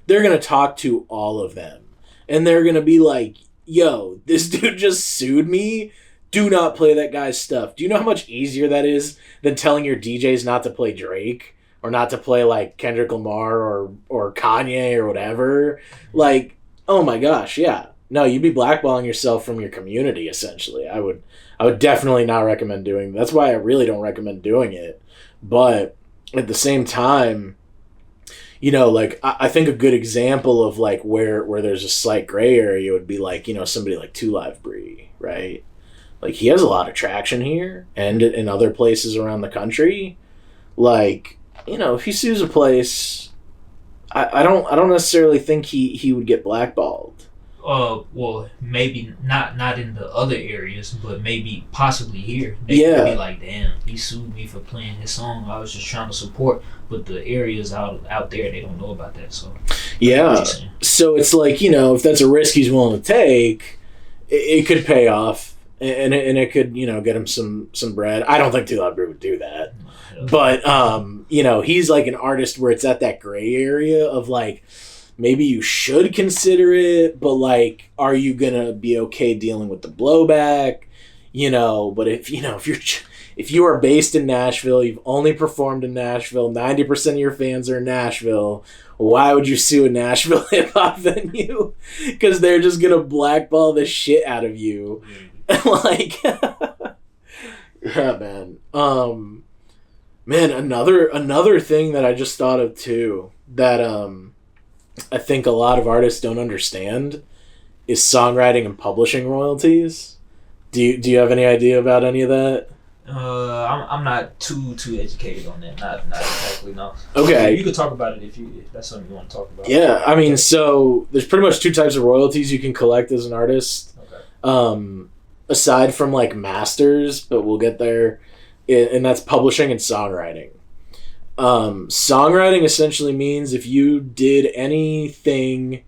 They're going to talk to all of them. And they're going to be like, yo, this dude just sued me. Do not play that guy's stuff. Do you know how much easier that is than telling your DJs not to play Drake or not to play like Kendrick Lamar or Kanye or whatever? Like, oh my gosh, yeah. No, you'd be blackballing yourself from your community, essentially. I would definitely not recommend doing that. That's why I really don't recommend doing it. But at the same time, like, I think a good example of like where there's a slight gray area would be like, somebody like 2 Live Bree, right? Like, he has a lot of traction here and in other places around the country. Like, if he sues a place, I don't necessarily think he would get blackballed. Well, maybe not in the other areas, but maybe possibly here. They could be like, damn, he sued me for playing his song. I was just trying to support, but the areas out there, they don't know about that. So yeah, so it's like, if that's a risk he's willing to take, it could pay off. And it could, get him some bread. I don't think 2 Live Bree would do that. But, he's like an artist where it's at that gray area of like, maybe you should consider it, but like, are you going to be okay dealing with the blowback? But if you are based in Nashville, you've only performed in Nashville, 90% of your fans are in Nashville, why would you sue a Nashville hip-hop venue? Because they're just going to blackball the shit out of you. Like, yeah, man. Man, another thing that I just thought of too that I think a lot of artists don't understand is songwriting and publishing royalties. Do you have any idea about any of that? I'm not too educated on that. Not exactly, no. Okay. You could talk about it if that's something you want to talk about. Yeah, I mean, so there's pretty much 2 types of royalties you can collect as an artist. Okay. Aside from like masters, but we'll get there, and that's publishing and songwriting. Songwriting essentially means if you did anything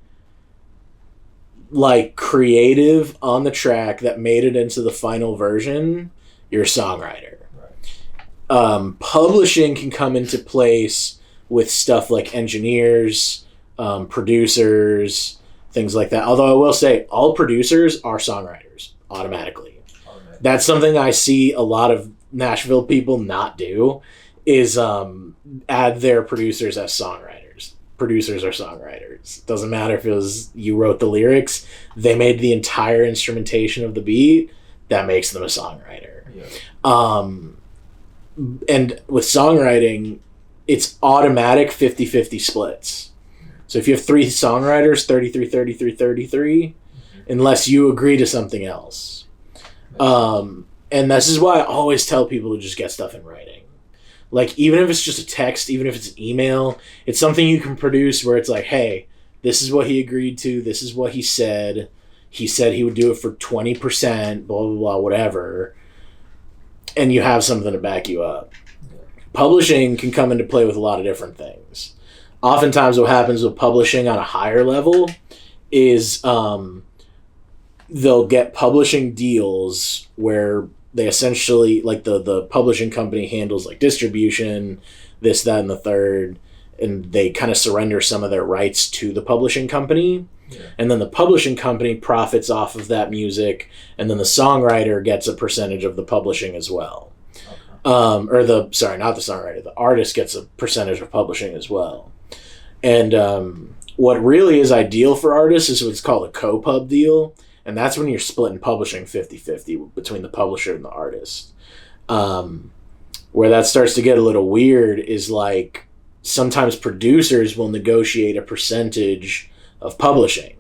like creative on the track that made it into the final version, you're a songwriter. Right. Publishing can come into place with stuff like engineers, producers, things like that. Although I will say all producers are songwriters automatically. That's something I see a lot of Nashville people not do, is add their producers as songwriters. Producers are songwriters. Doesn't matter if it was you wrote the lyrics, they made the entire instrumentation of the beat, that makes them a songwriter. Yeah. And with songwriting, it's automatic 50-50 splits. So if you have 3 songwriters, 33-33-33, unless you agree to something else. And this is why I always tell people to just get stuff in writing. Like, even if it's just a text, even if it's an email, it's something you can produce where it's like, hey, this is what he agreed to, this is what he said. He said he would do it for 20%, blah, blah, blah, whatever. and you have something to back you up. Publishing can come into play with a lot of different things. Oftentimes what happens with publishing on a higher level is they'll get publishing deals where they essentially, like the publishing company handles like distribution, this, that, and the third, and they kind of surrender some of their rights to the publishing company. Yeah. And then the publishing company profits off of that music, and then the songwriter gets a percentage of the publishing as well. Okay. The artist gets a percentage of publishing as well. And what really is ideal for artists is what's called a co-pub deal, and that's when you're splitting publishing 50-50 between the publisher and the artist. Where that starts to get a little weird is like sometimes producers will negotiate a percentage of publishing.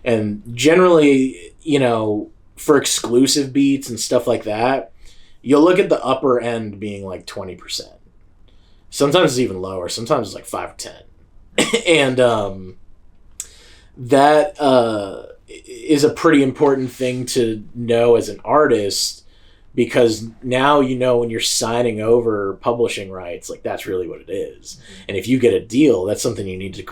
And generally, you know, for exclusive beats and stuff like that, you'll look at the upper end being like 20%. Sometimes it's even lower. Sometimes it's like 5 or 10. And that is a pretty important thing to know as an artist, because now you know when you're signing over publishing rights, like that's really what it is. Mm-hmm. And if you get a deal, that's something you need to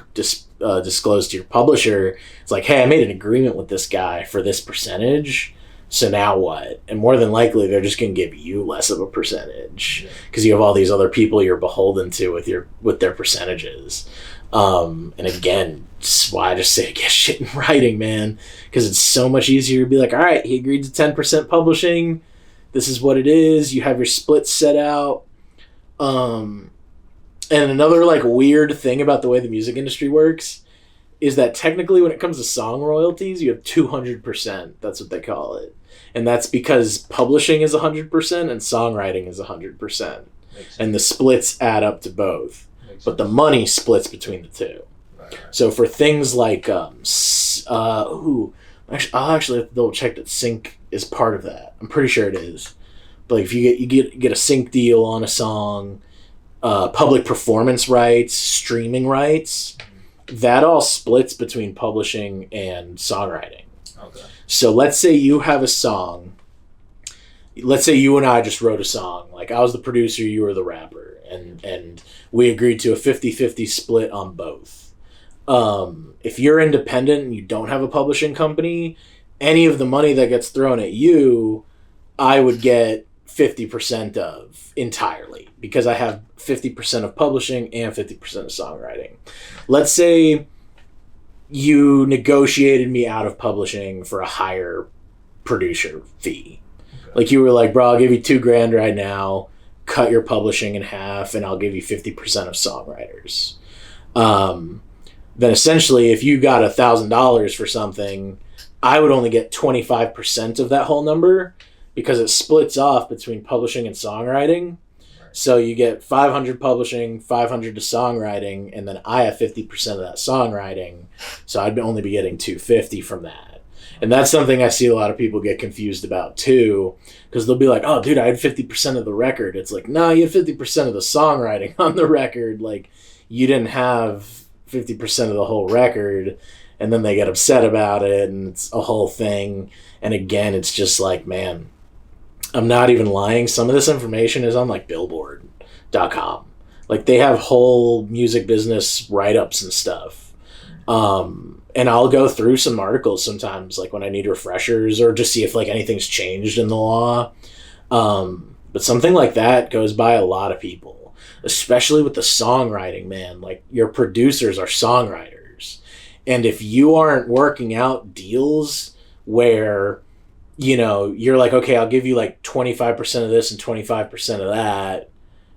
disclose to your publisher. It's like, hey, I made an agreement with this guy for this percentage, so now what? And more than likely, they're just going to give you less of a percentage because you have all these other people you're beholden to with their percentages. And again, that's why I just say get shit in writing, man, because it's so much easier to be like, all right, he agreed to 10% publishing. This is what it is. You have your splits set out. And another like weird thing about the way the music industry works is that technically when it comes to song royalties, you have 200%. That's what they call it. And that's because publishing is 100% and songwriting is 100%. And the splits add up to both. But the money splits between the two. Right. So for things like, I'll actually have to double check that sync is part of that. I'm pretty sure it is. But like if you get a sync deal on a song, public performance rights, streaming rights, that all splits between publishing and songwriting. Okay. So let's say you have a song. Let's say you and I just wrote a song. Like I was the producer, you were the rapper, and we agreed to a 50-50 split on both. If you're independent and you don't have a publishing company, any of the money that gets thrown at you, I would get 50% of entirely, because I have 50% of publishing and 50% of songwriting. Let's say you negotiated me out of publishing for a higher producer fee. Okay. Like you were like, bro, I'll give you $2,000 right now, cut your publishing in half, and I'll give you 50% of songwriters. Then essentially if you got $1,000 for something, I would only get 25% of that whole number, because it splits off between publishing and songwriting. So you get 500 publishing, 500 to songwriting, and then I have 50% of that songwriting. So I'd only be getting 250 from that. And that's something I see a lot of people get confused about too, because they'll be like, oh, dude, I had 50% of the record. It's like, no, you had 50% of the songwriting on the record. Like, you didn't have 50% of the whole record. And then they get upset about it, and it's a whole thing. And again, it's just like, man, I'm not even lying. Some of this information is on like billboard.com. Like they have whole music business write-ups and stuff. And I'll go through some articles sometimes, like when I need refreshers or just see if like anything's changed in the law. But something like that goes by a lot of people, especially with the songwriting, man. Like your producers are songwriters. And if you aren't working out deals where, you know, you're like, okay, I'll give you like 25% of this and 25% of that,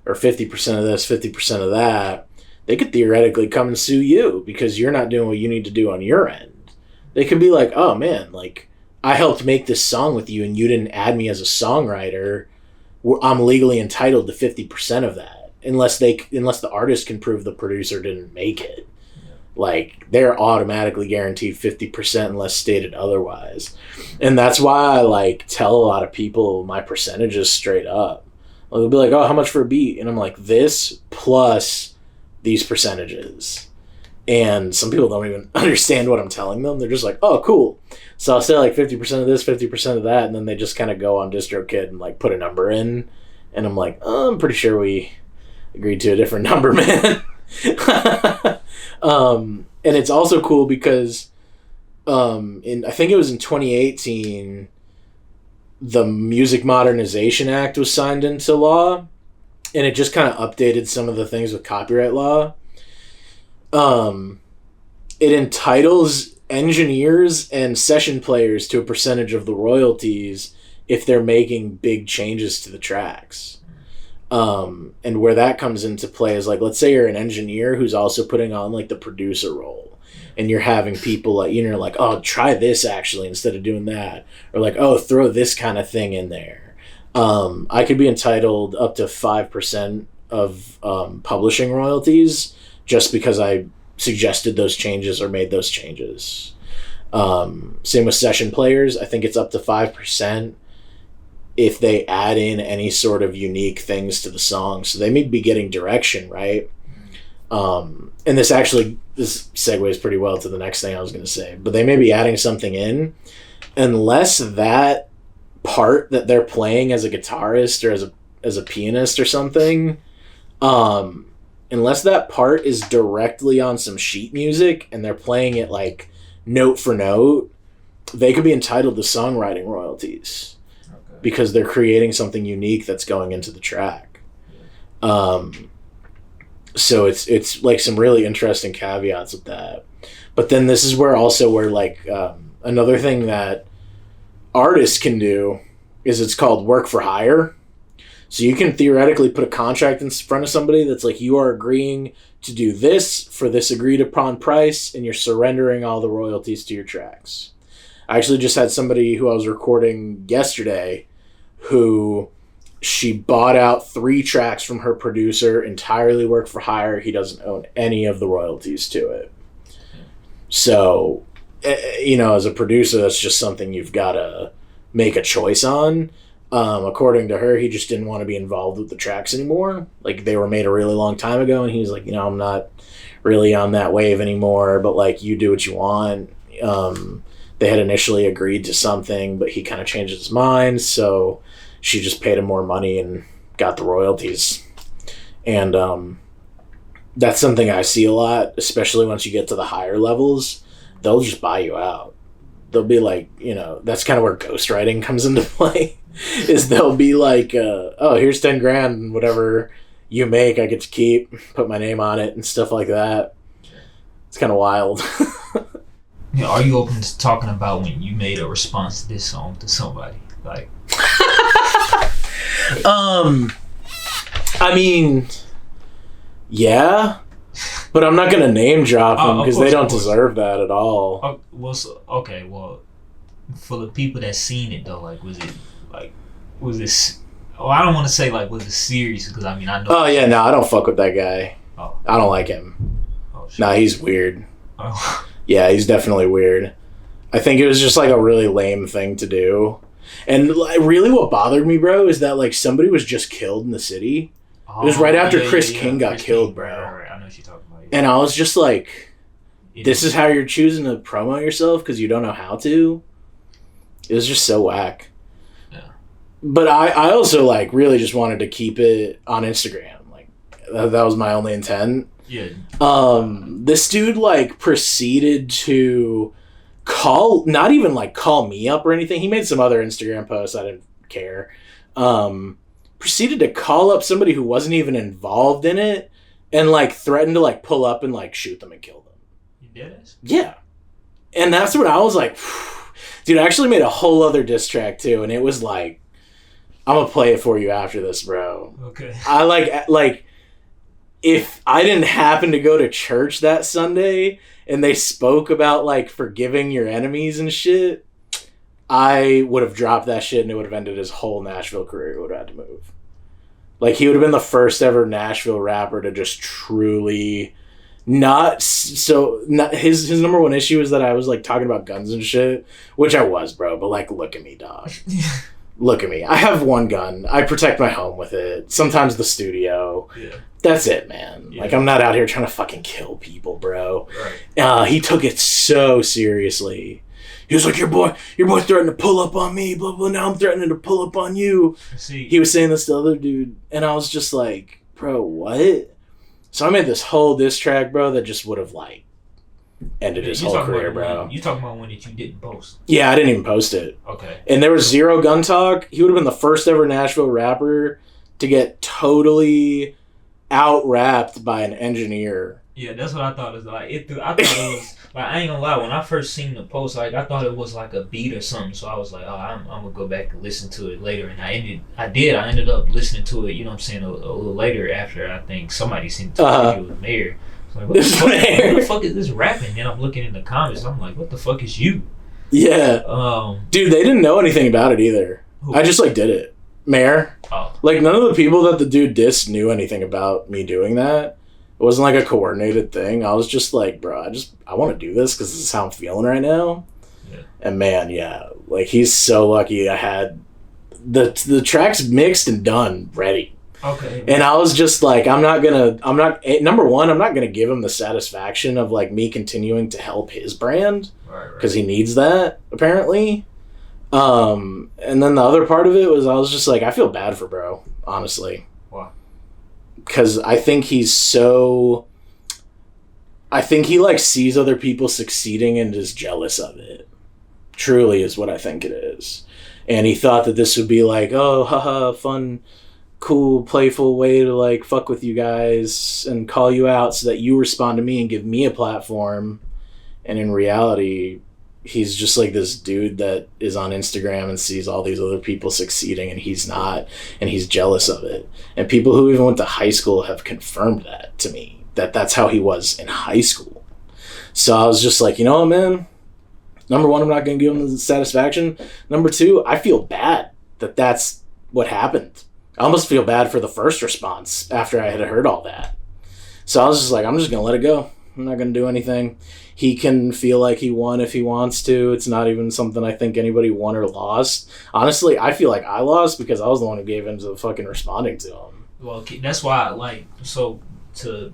or 50% of this, 50% of that, they could theoretically come and sue you because you're not doing what you need to do on your end. They could be like, oh man, like I helped make this song with you and you didn't add me as a songwriter. I'm legally entitled to 50% of that, unless the artist can prove the producer didn't make it. Like they're automatically guaranteed 50% unless stated otherwise. And that's why I like tell a lot of people my percentages straight up. Like, they'll be like, oh, how much for a beat? And I'm like, this plus these percentages. And some people don't even understand what I'm telling them. They're just like, oh, cool. So I'll say like 50% of this, 50% of that. And then they just kind of go on DistroKid and like put a number in. And I'm like, I'm pretty sure we agreed to a different number, man. And it's also cool because I think it was in 2018, the Music Modernization Act was signed into law, and it just kind of updated some of the things with copyright law. It entitles engineers and session players to a percentage of the royalties if they're making big changes to the tracks. And where that comes into play is like, let's say you're an engineer who's also putting on like the producer role, and you're having people like, you know, like, oh, try this actually instead of doing that, or like, oh, throw this kind of thing in there. I could be entitled up to 5% of publishing royalties just because I suggested those changes or made those changes. Same with session players. I think it's up to 5% if they add in any sort of unique things to the song. So they may be getting direction, right? And this segues pretty well to the next thing I was going to say. But they may be adding something in, unless that part that they're playing as a guitarist or as a pianist or something, unless that part is directly on some sheet music and they're playing it like note for note, they could be entitled to songwriting royalties. Because they're creating something unique that's going into the track. So it's like some really interesting caveats with that. But then this is where like another thing that artists can do is it's called work for hire. So you can theoretically put a contract in front of somebody that's like, you are agreeing to do this for this agreed upon price, and you're surrendering all the royalties to your tracks. I actually just had somebody who I was recording yesterday who she bought out 3 tracks from her producer, entirely work for hire. He doesn't own any of the royalties to it. So, you know, as a producer, that's just something you've got to make a choice on. According to her, he just didn't want to be involved with the tracks anymore. Like, they were made a really long time ago, and he was like, you know, I'm not really on that wave anymore, but like, you do what you want. They had initially agreed to something, but he kind of changed his mind, so she just paid him more money and got the royalties. And that's something I see a lot, especially once you get to the higher levels. They'll just buy you out. They'll be like, you know, that's kind of where ghostwriting comes into play, is they'll be like, oh, here's 10 grand, and whatever you make, I get to keep, put my name on it and stuff like that. It's kind of wild. You know, are you open to talking about when you made a response to this song to somebody? Like, I mean, yeah, but I'm not gonna name drop them because they don't deserve that at all. Well, for the people that seen it though, like, was this? Oh, I don't want to say like was it serious, because I mean I know. Oh yeah, no, I don't fuck with that guy. Oh. I don't like him. Oh, shit. Nah, he's weird. Oh. Yeah, he's definitely weird. I think it was just like a really lame thing to do. And really what bothered me, bro, is that like somebody was just killed in the city. It was right after Chris King got killed, bro. Right. I know what you're talking about. And I was just like, this is how you're choosing to promote yourself because you don't know how to? It was just so whack. Yeah. But I also like really just wanted to keep it on Instagram. Like that was my only intent. Yeah. This dude like proceeded to not even like call me up or anything. He made some other Instagram posts. I didn't care. Proceeded to call up somebody who wasn't even involved in it and like threatened to like pull up and like shoot them and kill them. You did it? Yeah. And that's when I was like, dude, I actually made a whole other diss track too. And it was like, I'm gonna play it for you after this, bro. Okay. I like, if I didn't happen to go to church that Sunday and they spoke about like forgiving your enemies and shit, I would have dropped that shit and it would have ended his whole Nashville career. He would have had to move. Like, he would have been the first ever Nashville rapper to just truly his number one issue is that I was like talking about guns and shit, which I was, bro, but like, look at me, dog. Look at me. I have one gun. I protect my home with it. Sometimes the studio. Yeah. That's it, man. Yeah. Like, I'm not out here trying to fucking kill people, bro. Right. He took it so seriously. He was like, your boy threatened to pull up on me, blah, blah, now I'm threatening to pull up on you. See. He was saying this to the other dude, and I was just like, bro, what? So I made this whole diss track, bro, that just would have, like, ended his whole career, bro. You talking about one that you didn't post? Yeah, I didn't even post it. Okay. And there was zero gun talk. He would have been the first ever Nashville rapper to get totally out-rapped by an engineer. Yeah, that's what I thought. I thought it was, like, I ain't gonna lie, when I first seen the post, like, I thought it was like a beat or something, so I was like, oh, I'm gonna go back and listen to it later, and I ended up listening to it, you know what I'm saying, a little later after I think somebody sent it to me. It was Mayr. Like, what the fuck is this rapping? And I'm looking in the comments. I'm like, what the fuck is you? Yeah. Dude, they didn't know anything about it either. Who? I just, like, did it. Mayr. Oh. Like, none of the people that the dude dissed knew anything about me doing that. It wasn't, like, a coordinated thing. I was just like, bro, I want to do this because this is how I'm feeling right now. Yeah. And, man, yeah. Like, he's so lucky I had the tracks mixed and done, ready. Okay. And I was just like, number one, I'm not going to give him the satisfaction of, like, me continuing to help his brand. Right. Because he needs that, apparently. And then the other part of it was I was just like, I feel bad for bro, honestly. Why? Because I think he, like, sees other people succeeding and is jealous of it. Truly is what I think it is. And he thought that this would be like, oh, haha, fun, cool, playful way to, like, fuck with you guys and call you out so that you respond to me and give me a platform. And in reality, he's just like this dude that is on Instagram and sees all these other people succeeding and he's not, and he's jealous of it. And people who even went to high school have confirmed that to me, that that's how he was in high school. So I was just like, you know what, man? Number one, I'm not going to give him the satisfaction. Number two, I feel bad that that's what happened. I almost feel bad for the first response after I had heard all that. So I was just like, I'm just going to let it go. I'm not going to do anything. He can feel like he won if he wants to. It's not even something I think anybody won or lost. Honestly, I feel like I lost because I was the one who gave in to fucking responding to him. Well, that's why, like, so to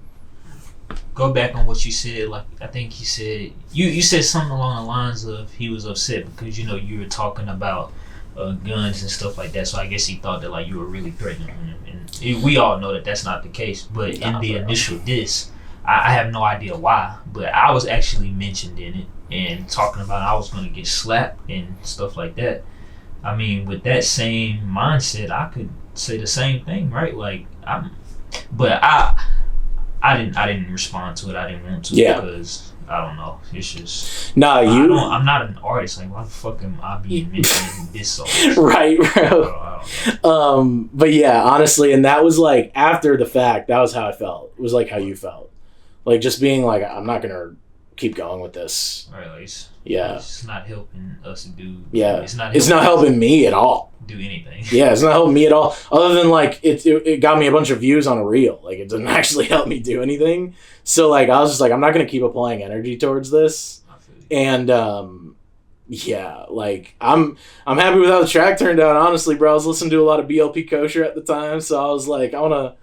go back on what you said, like, I think he said, you said something along the lines of he was upset because, you know, you were talking about guns and stuff like that, so I guess he thought that, like, you were really threatening him, and we all know that that's not the case, but in the initial diss, I have no idea why, but I was actually mentioned in it and talking about I was going to get slapped and stuff like that. I mean, with that same mindset, I could say the same thing, right? Like, I didn't respond to it. I didn't want to because I don't know. It's just I'm not an artist. Like, why the fuck am I being mentioned in this song? Right, bro. I don't know. But yeah, honestly, and that was like after the fact. That was how I felt. It was like how you felt. Like, just being like, I'm not gonna keep going with this. Right, like, it's not helping us do. Yeah, it's not helping me at all. Do anything. Yeah, it's not helping me at all. Other than, like, it got me a bunch of views on a reel. Like, it didn't actually help me do anything. So, like, I was just like, I'm not gonna keep applying energy towards this. And yeah, like, I'm happy with how the track turned out. Honestly, bro, I was listening to a lot of BLP Kosher at the time, so I was like, I wanna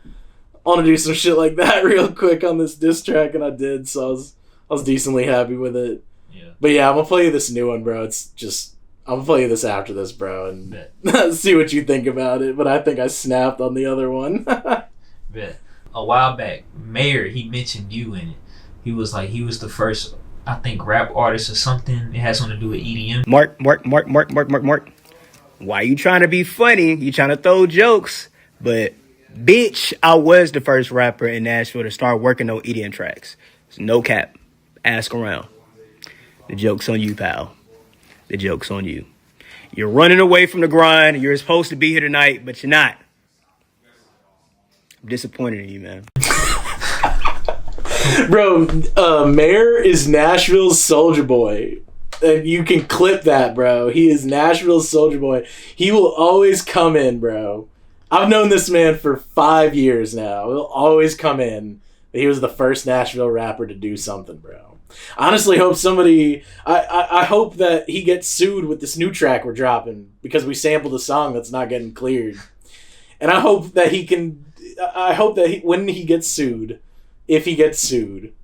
do some shit like that real quick on this diss track, and I did. So I was decently happy with it. Yeah. But yeah, I'm gonna play you this new one, bro. It's just, I'm gonna play you this after this, bro, and see what you think about it. But I think I snapped on the other one. Bet. A while back, Mayr, he mentioned you in it. He was like, he was the first, I think, rap artist or something. It has something to do with EDM. Mark. Why you trying to be funny? You trying to throw jokes? But bitch, I was the first rapper in Nashville to start working on EDM tracks. It's no cap. Ask around. The joke's on you, pal. The joke's on you. You're running away from the grind. You're supposed to be here tonight, but you're not. I'm disappointed in you, man. Bro, Mayr is Nashville's Soulja Boy. And you can clip that, bro. He is Nashville's Soulja Boy. He will always come in, bro. I've known this man for 5 years now. He'll always come in. He was the first Nashville rapper to do something, bro. I honestly hope I hope that he gets sued with this new track we're dropping because we sampled a song that's not getting cleared. And I hope that when he gets sued, if he gets sued,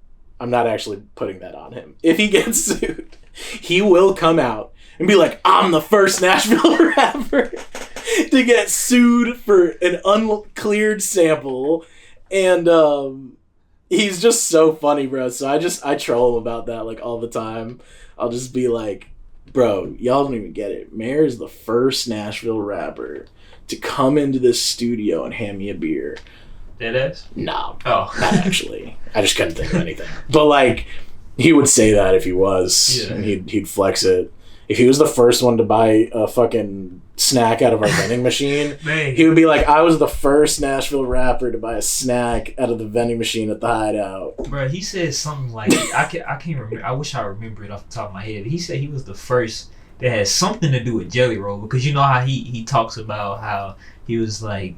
I'm not actually putting that on him. If he gets sued, he will come out and be like, I'm the first Nashville rapper to get sued for an uncleared sample. And he's just so funny, bro. So I troll him about that like all the time. I'll just be like, bro, y'all don't even get it. Mayr is the first Nashville rapper to come into this studio and hand me a beer. Deadass? No. Oh. Not actually. I just couldn't think of anything. But like, he would say that if he was, and he'd flex it. If he was the first one to buy a fucking snack out of our vending machine, Man. he would be like, I was the first Nashville rapper to buy a snack out of the vending machine at the Hideout. Bro, he said something like, I can't remember. I wish I remember it off the top of my head. He said he was the first that had something to do with Jelly Roll, because you know how he talks about how he was like,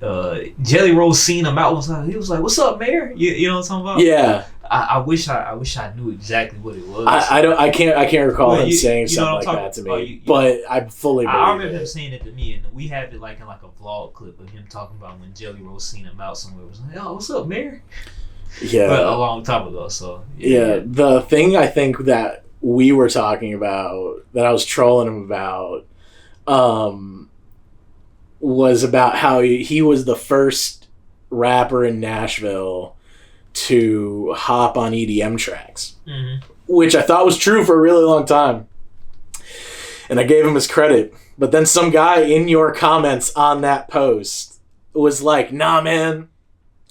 Jelly Roll seen him out. He was like, "What's up, Mayr?" You know what I'm talking about? Yeah. I wish I knew exactly what it was. I can't recall him saying you know something like that to me. But I fully believe I remember him saying it to me, and we have it like in like a vlog clip of him talking about when Jelly Roll seen him out somewhere. It was like, "Oh, what's up, Mayr?" Yeah. But a long time ago. So yeah, the thing I think that we were talking about, that I was trolling him about, was about how he was the first rapper in Nashville to hop on EDM tracks, which I thought was true for a really long time. And I gave him his credit. But then some guy in your comments on that post was like, nah, man,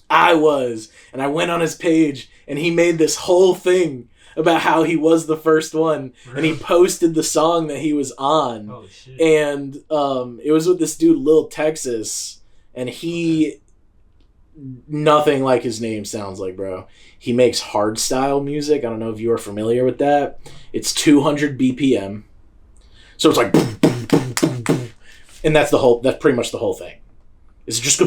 I was. And I went on his page and he made this whole thing about how he was the first one. Really? And he posted the song that he was on. Oh, shit. And it was with this dude, Lil Texas. And he... Nothing like his name sounds like, bro. He makes hardstyle music. I don't know if you are familiar with that. It's 200 BPM. So it's like... And that's pretty much the whole thing. It's just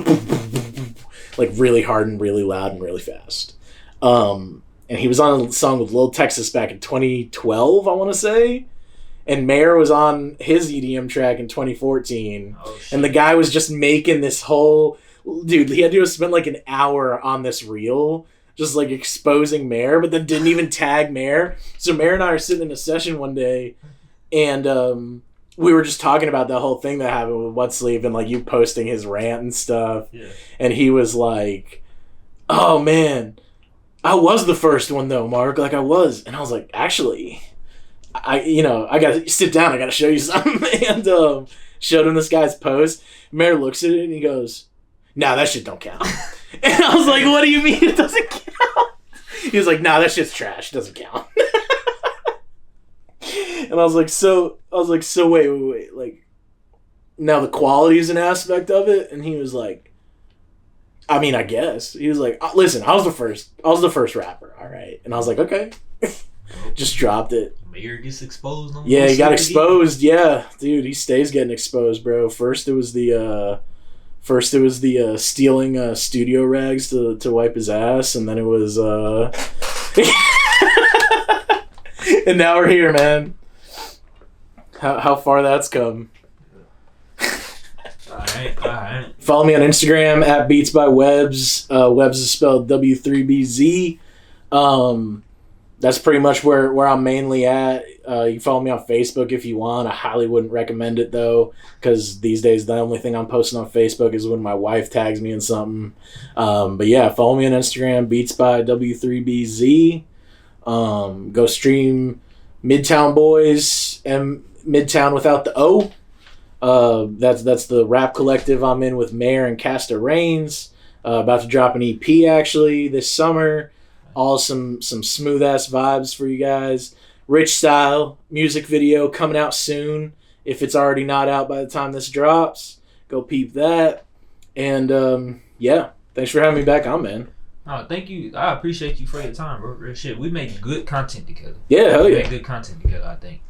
like really hard and really loud and really fast. And he was on a song with Lil Texas back in 2012, I want to say. And Mayr was on his EDM track in 2014. Oh, and the guy was just making this whole... Dude, he had to spend like an hour on this reel, just like exposing Mayr, but then didn't even tag Mayr. So Mayr and I are sitting in a session one day, and we were just talking about that whole thing that happened with What Sleep and like you posting his rant and stuff. Yeah. And he was like, "Oh man, I was the first one though, Mark. Like I was." And I was like, "Actually, I gotta sit down. I gotta show you something." And showed him this guy's post. Mayr looks at it and he goes, "Nah, that shit don't count." And I was like, "What do you mean it doesn't count?" He was like, "Nah, that shit's trash. It doesn't count." And I was like, wait. Like, now the quality is an aspect of it? And he was like, I mean, I guess. He was like, "Listen, I was the first rapper, all right?" And I was like, "Okay." Just dropped it. Mayr gets exposed. Yeah, he got exposed. Yeah, dude, he stays getting exposed, bro. First it was the stealing studio rags to wipe his ass, and then it was and now we're here, man. How far that's come. Alright. Follow me on Instagram at Beats by Webs. Webs is spelled W3Bz. That's pretty much where I'm mainly at. You can follow me on Facebook if you want. I highly wouldn't recommend it, though, because these days the only thing I'm posting on Facebook is when my wife tags me in something. But yeah, follow me on Instagram, Beats by W3Bz. Go stream Midtown Boys and Midtown without the O. That's the rap collective I'm in with Mayr and Casta Rains. About to drop an EP, actually, this summer. All some smooth ass vibes for you guys. Rich Style music video coming out soon. If it's already not out by the time this drops, go peep that. And yeah, thanks for having me back on, man. Oh, thank you. I appreciate you for your time, bro. Real shit. We make good content together. Yeah, hell yeah. We make good content together, I think.